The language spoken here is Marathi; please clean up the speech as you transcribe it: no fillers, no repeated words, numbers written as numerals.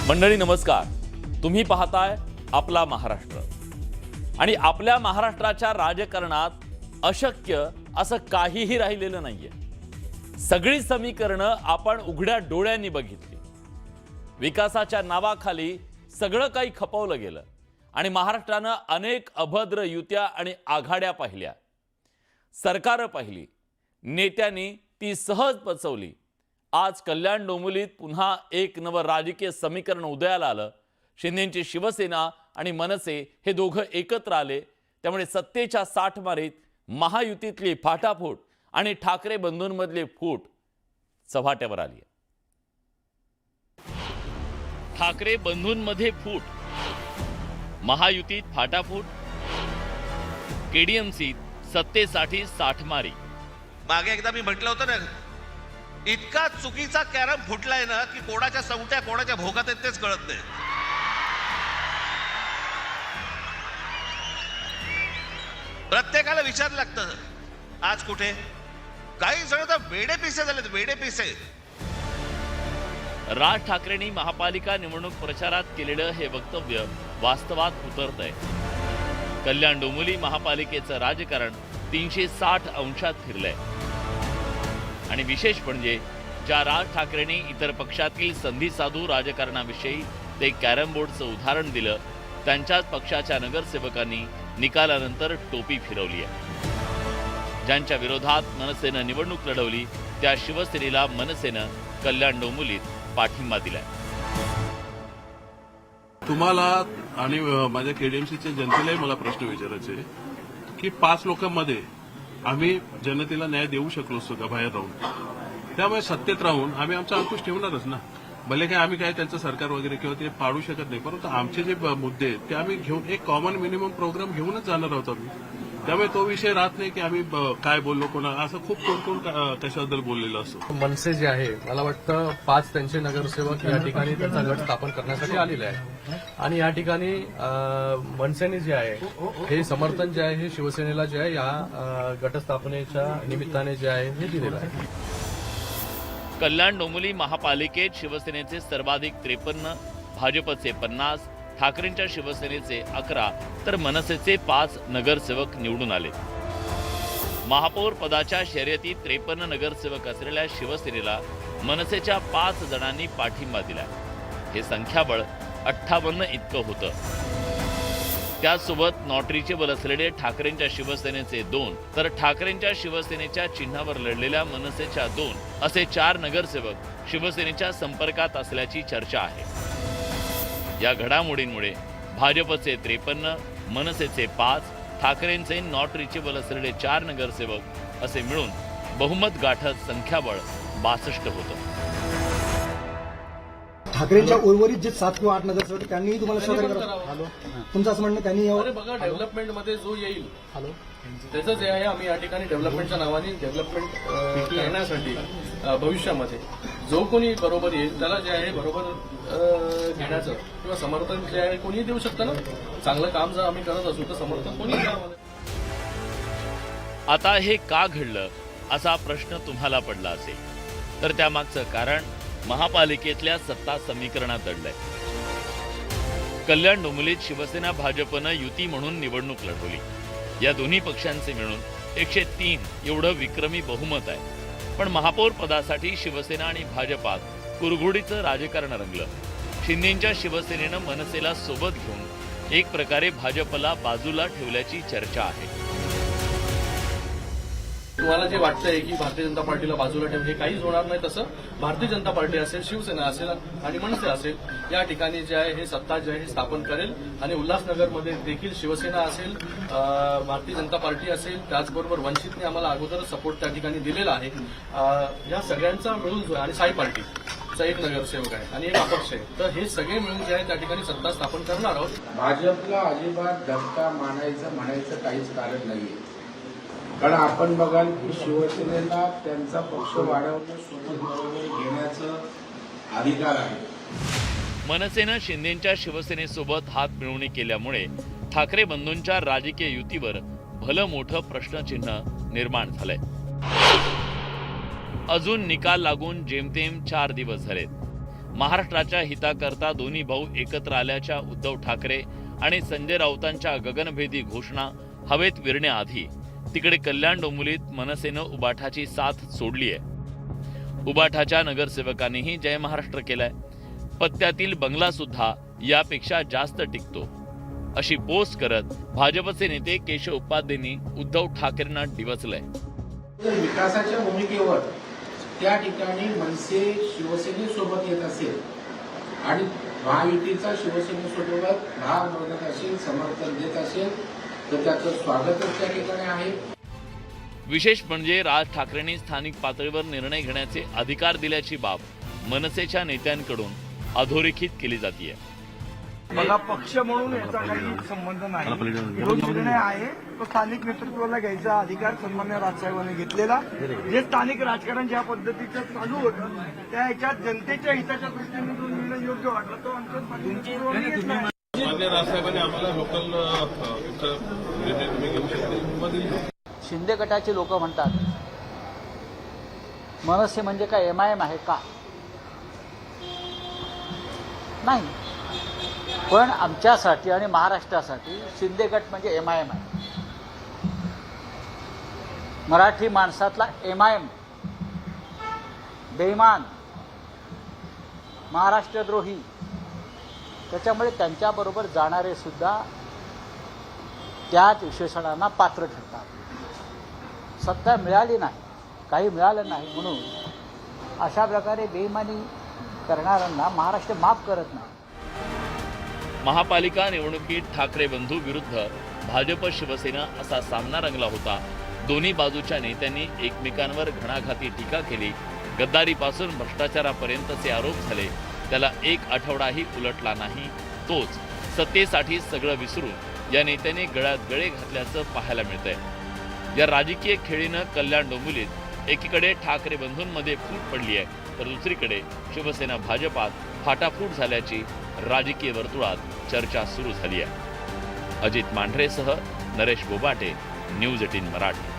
मंडळी नमस्कार, तुम्ही पाहताय आपला महाराष्ट्र आणि आपल्या महाराष्ट्राच्या राजकारणात अशक्य असं काहीही राहिलेलं नाहीये। सगळी समीकरणं आपण उघड्या डोळ्यांनी बघितली। विकासाच्या नावाखाली सगळं काही खपवलं गेलं आणि महाराष्ट्रानं अनेक अभद्र युत्या आणि आघाड्या पाहिल्या, सरकारं पाहिली, नेत्यांनी ती सहज पचवली। आज कल्याण डोंबिवलीत पुन्हा एक नवं राजकीय समीकरण उदयाला आलं। शिंदेंची शिवसेना आणि मनसे हे दोघं एकत्र आले, त्यामुळे सत्तेच्या साठमारीत महायुतीतली फाटाफूट आणि ठाकरे बंधूंमधली फूट चव्हाट्यावर आली। ठाकरे बंधूंमध्ये फूट, महायुतीत फाटाफूट, केडीएमसीत सत्तेसाठी साठमारी। मागे एकदा मी म्हटलं होतं ना, इतका चुकीचा कॅरम फुटलाय ना की कोणाच्या संगट्या कोणाच्या भोगात आहेत तेच कळत नाही। प्रत्येकाला विचारलं लागतं आज कुठे। काही जण तर वेडे पिसे झालेत, वेडे पिसे। राज ठाकरेंनी महापालिका निवडणूक प्रचारात केलेलं हे वक्तव्य वास्तवात उतरतंय। कल्याण डोंबिवली महापालिकेचं राजकारण 360 अंशात फिरलंय आणि विशेष म्हणजे ज्या राज ठाकरेंनी इतर पक्षातील संधी साधू राजकारणाविषयी ते कॅरम बोर्डचं उदाहरण दिलं, त्यांच्याच पक्षाच्या नगरसेवकांनी निकालानंतर टोपी फिरवली आहे। ज्यांच्या विरोधात मनसेनं निवडणूक लढवली त्या शिवसेनेला मनसेनं कल्याण डोंबिवलीत पाठिंबा दिलाय। तुम्हाला आणि माझ्या केडीएमसीच्या जनतेलाही मला प्रश्न विचारायचे आहे की 5 लोकांमध्ये आम्ही जनतेला न्याय देऊ शकलो असतो का बाहेर राहून? त्यामुळे सत्तेत राहून आम्ही आमचा अंकुश ठेवणारच ना। भले काय आम्ही काय त्यांचं सरकार वगैरे किंवा ते पाडू शकत नाही, परंतु आमचे जे मुद्दे आहेत ते आम्ही घेऊन एक कॉमन मिनिमम प्रोग्राम घेऊनच जाणार आहोत आम्ही। त्यामुळे तो विषय राहत नाही की आम्ही काय बोललो कोणा, असं खूप कोण कशाबद्दल बोललेलं असतो। मनसे जे आहे, मला वाटतं 5 त्यांचे नगरसेवक या ठिकाणी त्यांचा गट स्थापन करण्यासाठी आलेले आहे आणि या ठिकाणी मनसेने जे आहे हे समर्थन जे आहे हे शिवसेनेला जे आहे या गटस्थापनेच्या निमित्ताने जे आहे हे दिलेलं आहे। कल्याण डोंबिवली महापालिकेत शिवसेनेचे सर्वाधिक 53, भाजपचे 50, ठाकरेंच्या शिवसेनेचे 11 तर मनसेचे 5 नगरसेवक निवडून आले। महापौर पदाच्या शर्यतीत 53 नगरसेवक असलेल्या शिवसेनेला मनसेच्या 5 जणांनी पाठिंबा दिला। हे संख्याबळ 58 इतकं होतं। त्यासोबत नॉटरीचे बल असलेले ठाकरेंच्या शिवसेनेचे 2 तर ठाकरेंच्या शिवसेनेच्या चिन्हावर लढलेल्या मनसेच्या 2 असे 4 नगरसेवक शिवसेनेच्या संपर्कात असल्याची चर्चा आहे। या घडामोडींमुळे भाजपचे 53, मनसेचे 5, ठाकरेंचे नॉटरीचे बल असलेले 4 नगरसेवक असे मिळून बहुमत गाठत संख्याबळ 62 होतं। ठाकरेंच्या उर्वरित जे 7 किंवा 8 नगरसेवक त्यांनी तुम्हाला सहकार्य करावं। हॅलो, तुमचं असं म्हणणं त्यांनी अरे बघा, डेव्हलपमेंटमध्ये जो येईल हॅलो त्याचं जे आहे आम्ही या ठिकाणी डेव्हलपमेंटच्या नावाने डेव्हलपमेंट करण्यासाठी भविष्यामध्ये जो कोणी बरोबर येईल त्याला जे आहे बरोबर घेण्याचं किंवा समर्थन जे आहे कोणी देऊ शकतं ना। चांगलं काम जर आम्ही करत असू तर समर्थन कोणी द्यावं। आता हे का घडलं असा प्रश्न तुम्हाला पडला असेल तर त्यामागचं कारण महापालिकेतल्या सत्ता समीकरणात दडलंय। कल्याण डोंबिवलीत शिवसेना भाजपनं युती म्हणून निवडणूक लढवली। या दोन्ही पक्षांचे मिळून 103 एवढं विक्रमी बहुमत आहे, पण महापौर पदासाठी शिवसेना आणि भाजपात कुरघोडीचं राजकारण रंगलं। शिंदेंच्या शिवसेनेनं मनसेला सोबत घेऊन एक प्रकारे भाजपला बाजूला ठेवल्याची चर्चा आहे। तुम्हाला जे वाटतंय की भारतीय जनता पार्टीला बाजूला ठेवून हे काहीच होणार नाही, तसं भारतीय जनता पार्टी असेल, शिवसेना असेल आणि मनसे असेल या ठिकाणी जे आहे हे सत्ता जे आहे स्थापन करेल आणि उल्हासनगरमध्ये देखील शिवसेना असेल, भारतीय जनता पार्टी असेल, त्याचबरोबर वंचितने आम्हाला अगोदरच सपोर्ट त्या ठिकाणी दिलेला आहे। या सगळ्यांचा मिळून जो आहे आणि साई पार्टीचा एक नगरसेवक आहे आणि एक अपक्ष आहे, तर हे सगळे मिळून जे आहे त्या ठिकाणी सत्ता स्थापन करणार आहोत। भाजपला अजिबात धक्का म्हणायचं काहीच कारण नाहीये, कारण आपण बघाल की शिवसेनेला त्यांचा पक्ष वाढवणं सोबत बरोबर घेण्याचा अधिकार आहे। मनसेनं शिंदेंच्या शिवसेनेसोबत हात मिळवणी केल्यामुळे ठाकरे बंधूंच्या राजकीय युतीवर भलं मोठं प्रश्नचिन्ह निर्माण झालंय। अजून निकाल लागून जेमतेम 4 दिवस झालेत। महाराष्ट्राच्या हिताकरता दोन्ही भाऊ एकत्र आल्याच्या उद्धव ठाकरे आणि संजय राऊतांच्या गगनभेदी घोषणा हवेत विरण्याआधी तिकडे कल्याण डोंबिवलीत मनसेनं उबाठाची साथ सोडली आहे। उबाठाच्या नगरसेवकांनीही जय महाराष्ट्र केलाय। पत्त्यातील बंगला सुद्धा यापेक्षा जास्त टिकतो अशी पोस्ट करत भाजपचे नेते केशव उपाध्येंनी उद्धव ठाकरेंना डिवचलंय। विकासाच्या भूमिकेवर त्या ठिकाणी मनसे शिवसेनेसोबत येत असेल आणि महायुतीचा शिवसेनेसोबत भाग बघत असेल, समर्थन देत असेल तर त्याचं स्वागतच त्या ठिकाणी आहे। विशेष म्हणजे राज ठाकरेंनी स्थानिक पातळीवर निर्णय घेण्याचे अधिकार दिल्याची बाब मनसेच्या नेत्यांकडून अधोरेखित केली जाते। बघा, पक्ष म्हणून याचा काही संबंध नाही। जो निर्णय आहे तो स्थानिक नेतृत्वाला घ्यायचा अधिकार सन्मान्य राजसाहेबांनी घेतलेला। जे स्थानिक राजकारण ज्या पद्धतीचं चालू होतं त्या याच्यात जनतेच्या हिताच्या दृष्टीने जो निर्णय योग्य वाटला तो आमच्या घेतला। मान्य राजसाहेबांनी आम्हाला लोकल निर्णय तुम्ही घेऊ शकता। शिंदे गटाचे लोक म्हणतात मनसे म्हणजे काय MIM आहे का? नाही, पण आमच्यासाठी आणि महाराष्ट्रासाठी शिंदे गट म्हणजे MIM आहे। मराठी माणसातला MIM, बेईमान, महाराष्ट्रद्रोही, त्याच्यामुळे त्यांच्याबरोबर जाणारे सुद्धा त्याच विशेषणांना पात्र ठरतात। सत्ता मिळाली नाही, काही मिळालं नाही म्हणून अशा प्रकारे बेईमानी करणाऱ्यांना महाराष्ट्र माफ करत नाही। महापालिका निवडणुकीत ठाकरे बंधू विरुद्ध भाजप शिवसेना असा सामना रंगला होता। दोन्ही बाजूच्या नेत्यांनी एकमेकांवर घणाघाती टीका केली। गद्दारीपासून भ्रष्टाचारापर्यंतचे आरोप झाले। त्याला एक आठवडाही उलटला नाही, तोच सत्तेसाठी सगळं विसरून या नेत्यांनी गळ्यात गळे घातल्याचं पाहायला मिळतंय। या राजकीय खेळीनं कल्याण डोंबिवलीत एकीकडे ठाकरे बंधूंमध्ये फूट पडली आहे तर दुसरीकडे शिवसेना भाजपात फाटाफूट झाल्याची राजकीय वर्तुळात चर्चा सुरू झाली आहे। अजित मांढरेसह नरेश गोबाटे, न्यूज 18 मराठी।